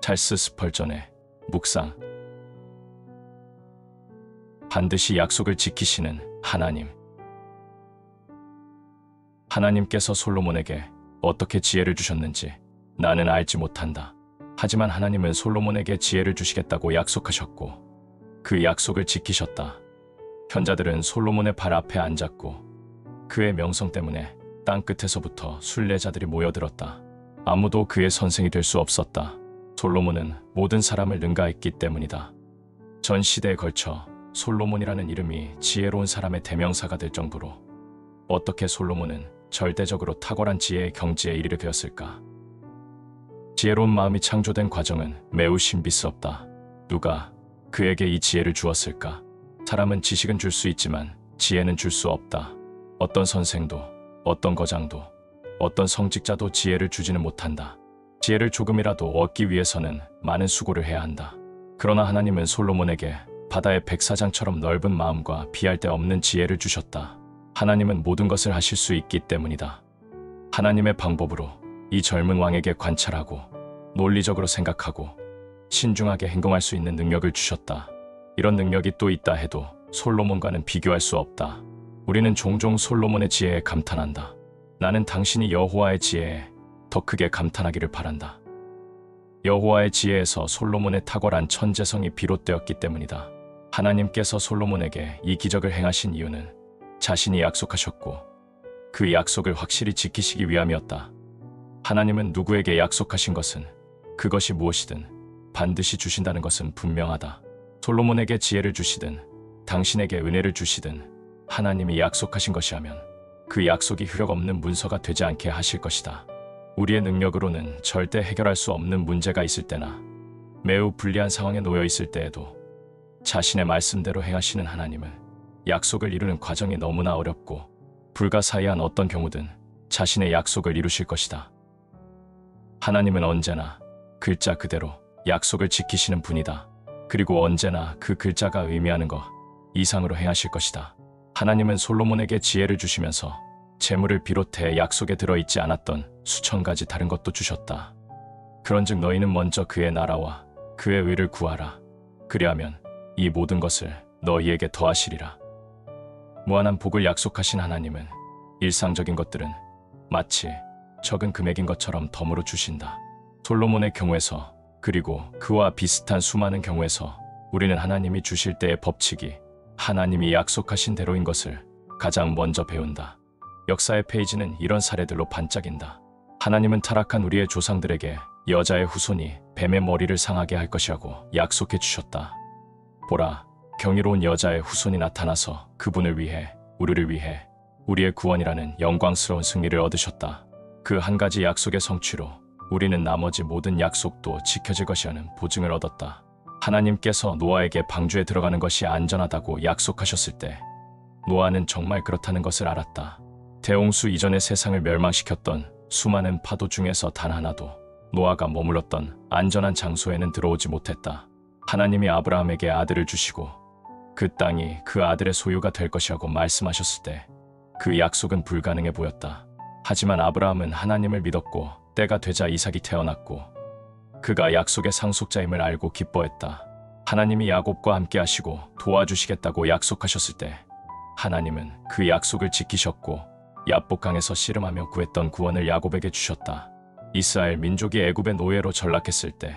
찰스 스펄전의 묵상. 반드시 약속을 지키시는 하나님. 하나님께서 솔로몬에게 어떻게 지혜를 주셨는지 나는 알지 못한다. 하지만 하나님은 솔로몬에게 지혜를 주시겠다고 약속하셨고 그 약속을 지키셨다. 현자들은 솔로몬의 발 앞에 앉았고 그의 명성 때문에 땅끝에서부터 순례자들이 모여들었다. 아무도 그의 선생이 될 수 없었다. 솔로몬은 모든 사람을 능가했기 때문이다. 전 시대에 걸쳐 솔로몬이라는 이름이 지혜로운 사람의 대명사가 될 정도로 어떻게 솔로몬은 절대적으로 탁월한 지혜의 경지에 이르게 되었을까? 지혜로운 마음이 창조된 과정은 매우 신비스럽다. 누가 그에게 이 지혜를 주었을까? 사람은 지식은 줄 수 있지만 지혜는 줄 수 없다. 어떤 선생도, 어떤 거장도, 어떤 성직자도 지혜를 주지는 못한다. 지혜를 조금이라도 얻기 위해서는 많은 수고를 해야 한다. 그러나 하나님은 솔로몬에게 바다의 백사장처럼 넓은 마음과 비할 데 없는 지혜를 주셨다. 하나님은 모든 것을 하실 수 있기 때문이다. 하나님의 방법으로 이 젊은 왕에게 관찰하고 논리적으로 생각하고 신중하게 행동할 수 있는 능력을 주셨다. 이런 능력이 또 있다 해도 솔로몬과는 비교할 수 없다. 우리는 종종 솔로몬의 지혜에 감탄한다. 나는 당신이 여호와의 지혜에 더 크게 감탄하기를 바란다. 여호와의 지혜에서 솔로몬의 탁월한 천재성이 비롯되었기 때문이다. 하나님께서 솔로몬에게 이 기적을 행하신 이유는 자신이 약속하셨고 그 약속을 확실히 지키시기 위함이었다. 하나님은 누구에게 약속하신 것은 그것이 무엇이든 반드시 주신다는 것은 분명하다. 솔로몬에게 지혜를 주시든 당신에게 은혜를 주시든 하나님이 약속하신 것이라면 그 약속이 효력 없는 문서가 되지 않게 하실 것이다. 우리의 능력으로는 절대 해결할 수 없는 문제가 있을 때나 매우 불리한 상황에 놓여 있을 때에도 자신의 말씀대로 행하시는 하나님은 약속을 이루는 과정이 너무나 어렵고 불가사의한 어떤 경우든 자신의 약속을 이루실 것이다. 하나님은 언제나 글자 그대로 약속을 지키시는 분이다. 그리고 언제나 그 글자가 의미하는 것 이상으로 행하실 것이다. 하나님은 솔로몬에게 지혜를 주시면서 재물을 비롯해 약속에 들어있지 않았던 수천 가지 다른 것도 주셨다. 그런즉 너희는 먼저 그의 나라와 그의 의를 구하라. 그리하면 이 모든 것을 너희에게 더하시리라. 무한한 복을 약속하신 하나님은 일상적인 것들은 마치 적은 금액인 것처럼 덤으로 주신다. 솔로몬의 경우에서 그리고 그와 비슷한 수많은 경우에서 우리는 하나님이 주실 때의 법칙이 하나님이 약속하신 대로인 것을 가장 먼저 배운다. 역사의 페이지는 이런 사례들로 반짝인다. 하나님은 타락한 우리의 조상들에게 여자의 후손이 뱀의 머리를 상하게 할 것이라고 약속해 주셨다. 보라, 경이로운 여자의 후손이 나타나서 그분을 위해, 우리를 위해 우리의 구원이라는 영광스러운 승리를 얻으셨다. 그 한 가지 약속의 성취로 우리는 나머지 모든 약속도 지켜질 것이라는 보증을 얻었다. 하나님께서 노아에게 방주에 들어가는 것이 안전하다고 약속하셨을 때 노아는 정말 그렇다는 것을 알았다. 대홍수 이전의 세상을 멸망시켰던 수많은 파도 중에서 단 하나도 노아가 머물렀던 안전한 장소에는 들어오지 못했다. 하나님이 아브라함에게 아들을 주시고 그 땅이 그 아들의 소유가 될 것이라고 말씀하셨을 때 그 약속은 불가능해 보였다. 하지만 아브라함은 하나님을 믿었고 때가 되자 이삭이 태어났고 그가 약속의 상속자임을 알고 기뻐했다. 하나님이 야곱과 함께 하시고 도와주시겠다고 약속하셨을 때 하나님은 그 약속을 지키셨고 야복강에서 씨름하며 구했던 구원을 야곱에게 주셨다. 이스라엘 민족이 애굽의 노예로 전락했을 때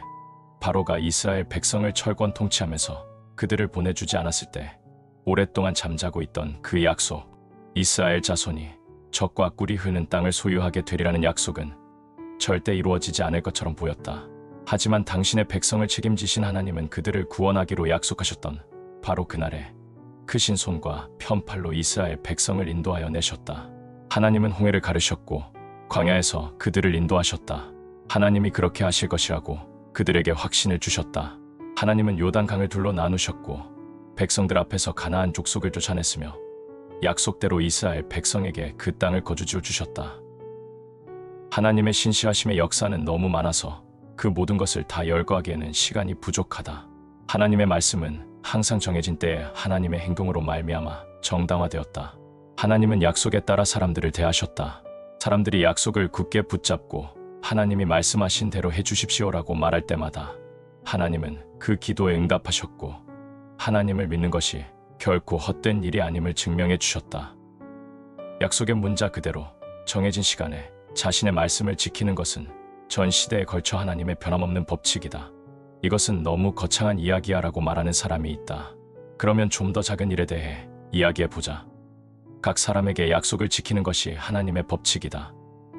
바로가 이스라엘 백성을 철권 통치하면서 그들을 보내주지 않았을 때 오랫동안 잠자고 있던 그 약속, 이스라엘 자손이 적과 꿀이 흐르는 땅을 소유하게 되리라는 약속은 절대 이루어지지 않을 것처럼 보였다. 하지만 당신의 백성을 책임지신 하나님은 그들을 구원하기로 약속하셨던 바로 그날에 크신 손과 편팔로 이스라엘 백성을 인도하여 내셨다. 하나님은 홍해를 가르셨고 광야에서 그들을 인도하셨다. 하나님이 그렇게 하실 것이라고 그들에게 확신을 주셨다. 하나님은 요단강을 둘러 나누셨고 백성들 앞에서 가나안 족속을 쫓아냈으며 약속대로 이스라엘 백성에게 그 땅을 거주지어 주셨다. 하나님의 신실하심의 역사는 너무 많아서 그 모든 것을 다 열거하기에는 시간이 부족하다. 하나님의 말씀은 항상 정해진 때에 하나님의 행동으로 말미암아 정당화되었다. 하나님은 약속에 따라 사람들을 대하셨다. 사람들이 약속을 굳게 붙잡고 하나님이 말씀하신 대로 해주십시오라고 말할 때마다 하나님은 그 기도에 응답하셨고 하나님을 믿는 것이 결코 헛된 일이 아님을 증명해 주셨다. 약속의 문자 그대로 정해진 시간에 자신의 말씀을 지키는 것은 전 시대에 걸쳐 하나님의 변함없는 법칙이다. 이것은 너무 거창한 이야기야라고 말하는 사람이 있다. 그러면 좀 더 작은 일에 대해 이야기해보자. 각 사람에게 약속을 지키는 것이 하나님의 법칙이다.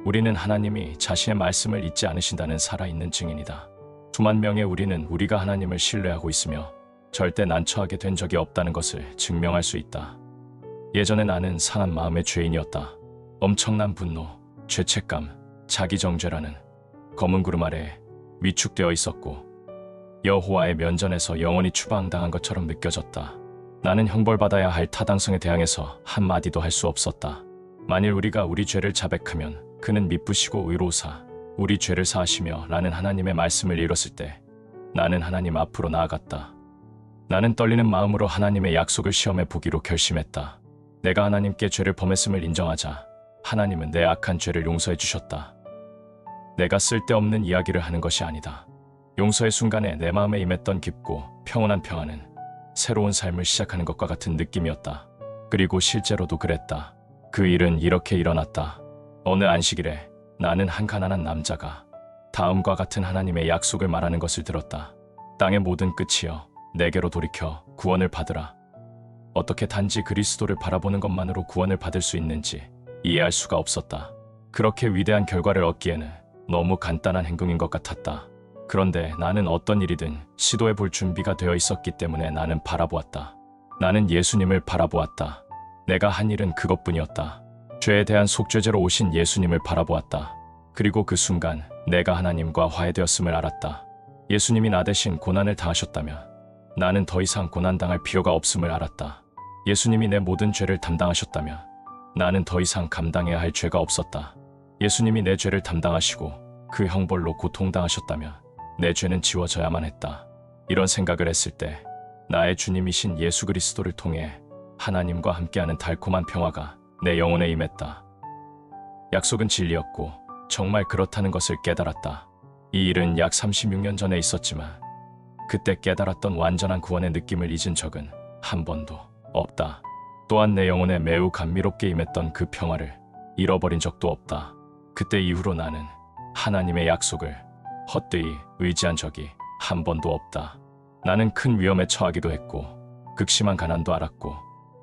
우리는 하나님이 자신의 말씀을 잊지 않으신다는 살아있는 증인이다. 수만 명의 우리는 우리가 하나님을 신뢰하고 있으며 절대 난처하게 된 적이 없다는 것을 증명할 수 있다. 예전에 나는 상한 마음의 죄인이었다. 엄청난 분노, 죄책감, 자기정죄라는 검은 구름 아래 위축되어 있었고 여호와의 면전에서 영원히 추방당한 것처럼 느껴졌다. 나는 형벌받아야 할 타당성에 대항해서 한마디도 할 수 없었다. 만일 우리가 우리 죄를 자백하면 그는 미쁘시고 의로우사 우리 죄를 사하시며 라는 하나님의 말씀을 읽었을 때 나는 하나님 앞으로 나아갔다. 나는 떨리는 마음으로 하나님의 약속을 시험해 보기로 결심했다. 내가 하나님께 죄를 범했음을 인정하자 하나님은 내 악한 죄를 용서해 주셨다. 내가 쓸데없는 이야기를 하는 것이 아니다. 용서의 순간에 내 마음에 임했던 깊고 평온한 평안은 새로운 삶을 시작하는 것과 같은 느낌이었다. 그리고 실제로도 그랬다. 그 일은 이렇게 일어났다. 어느 안식일에 나는 한 가난한 남자가 다음과 같은 하나님의 약속을 말하는 것을 들었다. 땅의 모든 끝이여 내게로 돌이켜 구원을 받으라. 어떻게 단지 그리스도를 바라보는 것만으로 구원을 받을 수 있는지 이해할 수가 없었다. 그렇게 위대한 결과를 얻기에는 너무 간단한 행동인 것 같았다. 그런데 나는 어떤 일이든 시도해 볼 준비가 되어 있었기 때문에 나는 바라보았다. 나는 예수님을 바라보았다. 내가 한 일은 그것뿐이었다. 죄에 대한 속죄제로 오신 예수님을 바라보았다. 그리고 그 순간 내가 하나님과 화해되었음을 알았다. 예수님이 나 대신 고난을 당하셨다면 나는 더 이상 고난당할 필요가 없음을 알았다. 예수님이 내 모든 죄를 담당하셨다면 나는 더 이상 감당해야 할 죄가 없었다. 예수님이 내 죄를 담당하시고 그 형벌로 고통당하셨다면 내 죄는 지워져야만 했다. 이런 생각을 했을 때 나의 주님이신 예수 그리스도를 통해 하나님과 함께하는 달콤한 평화가 내 영혼에 임했다. 약속은 진리였고 정말 그렇다는 것을 깨달았다. 이 일은 약 36년 전에 있었지만 그때 깨달았던 완전한 구원의 느낌을 잊은 적은 한 번도 없다. 또한 내 영혼에 매우 감미롭게 임했던 그 평화를 잃어버린 적도 없다. 그때 이후로 나는 하나님의 약속을 헛되이 의지한 적이 한 번도 없다. 나는 큰 위험에 처하기도 했고 극심한 가난도 알았고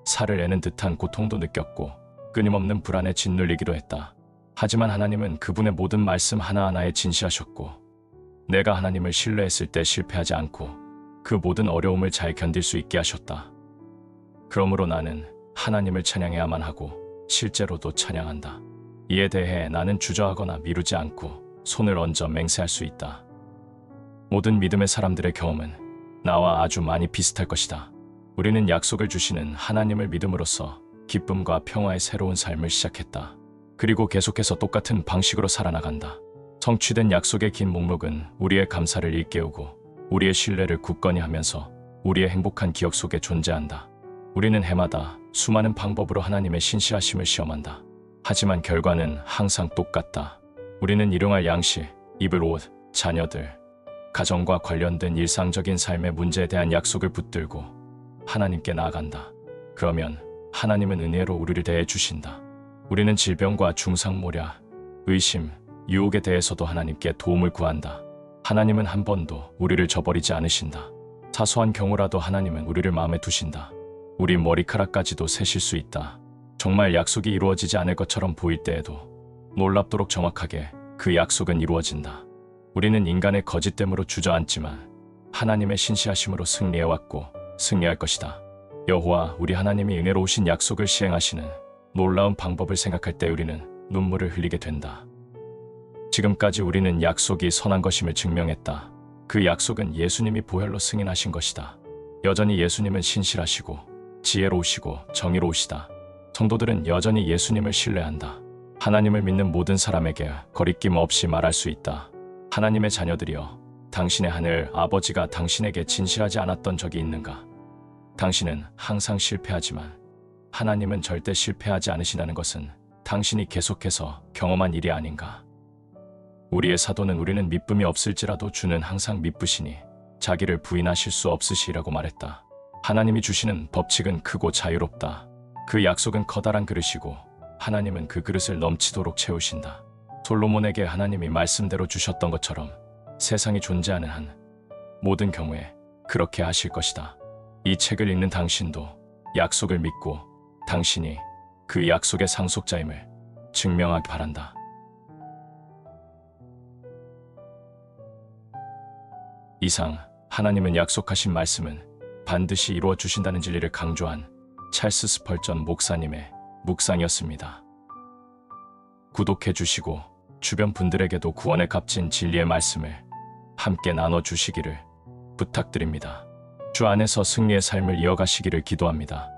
살을 내는 듯한 고통도 느꼈고 끊임없는 불안에 짓눌리기도 했다. 하지만 하나님은 그분의 모든 말씀 하나하나에 진실하셨고 내가 하나님을 신뢰했을 때 실패하지 않고 그 모든 어려움을 잘 견딜 수 있게 하셨다. 그러므로 나는 하나님을 찬양해야만 하고 실제로도 찬양한다. 이에 대해 나는 주저하거나 미루지 않고 손을 얹어 맹세할 수 있다. 모든 믿음의 사람들의 경험은 나와 아주 많이 비슷할 것이다. 우리는 약속을 주시는 하나님을 믿음으로써 기쁨과 평화의 새로운 삶을 시작했다. 그리고 계속해서 똑같은 방식으로 살아나간다. 성취된 약속의 긴 목록은 우리의 감사를 일깨우고 우리의 신뢰를 굳건히 하면서 우리의 행복한 기억 속에 존재한다. 우리는 해마다 수많은 방법으로 하나님의 신실하심을 시험한다. 하지만 결과는 항상 똑같다. 우리는 일용할 양식, 입을 옷, 자녀들, 가정과 관련된 일상적인 삶의 문제에 대한 약속을 붙들고 하나님께 나아간다. 그러면 하나님은 은혜로 우리를 대해 주신다. 우리는 질병과 중상모략, 의심, 유혹에 대해서도 하나님께 도움을 구한다. 하나님은 한 번도 우리를 저버리지 않으신다. 사소한 경우라도 하나님은 우리를 마음에 두신다. 우리 머리카락까지도 세실 수 있다. 정말 약속이 이루어지지 않을 것처럼 보일 때에도 놀랍도록 정확하게 그 약속은 이루어진다. 우리는 인간의 거짓됨으로 주저앉지만 하나님의 신실하심으로 승리해왔고 승리할 것이다. 여호와 우리 하나님이 은혜로우신 약속을 시행하시는 놀라운 방법을 생각할 때 우리는 눈물을 흘리게 된다. 지금까지 우리는 약속이 선한 것임을 증명했다. 그 약속은 예수님이 보혈로 승인하신 것이다. 여전히 예수님은 신실하시고 지혜로우시고 정의로우시다. 성도들은 여전히 예수님을 신뢰한다. 하나님을 믿는 모든 사람에게 거리낌 없이 말할 수 있다. 하나님의 자녀들이여, 당신의 하늘 아버지가 당신에게 진실하지 않았던 적이 있는가? 당신은 항상 실패하지만 하나님은 절대 실패하지 않으시다는 것은 당신이 계속해서 경험한 일이 아닌가? 우리의 사도는 우리는 미쁨이 없을지라도 주는 항상 미쁘시니 자기를 부인하실 수 없으시라고 말했다. 하나님이 주시는 법칙은 크고 자유롭다. 그 약속은 커다란 그릇이고 하나님은 그 그릇을 넘치도록 채우신다. 솔로몬에게 하나님이 말씀대로 주셨던 것처럼 세상이 존재하는 한 모든 경우에 그렇게 하실 것이다. 이 책을 읽는 당신도 약속을 믿고 당신이 그 약속의 상속자임을 증명하기 바란다. 이상 하나님은 약속하신 말씀은 반드시 이루어 주신다는 진리를 강조한 찰스 스펄전 목사님의 묵상이었습니다. 구독해 주시고 주변 분들에게도 구원에 값진 진리의 말씀을 함께 나눠 주시기를 부탁드립니다. 주 안에서 승리의 삶을 이어가시기를 기도합니다.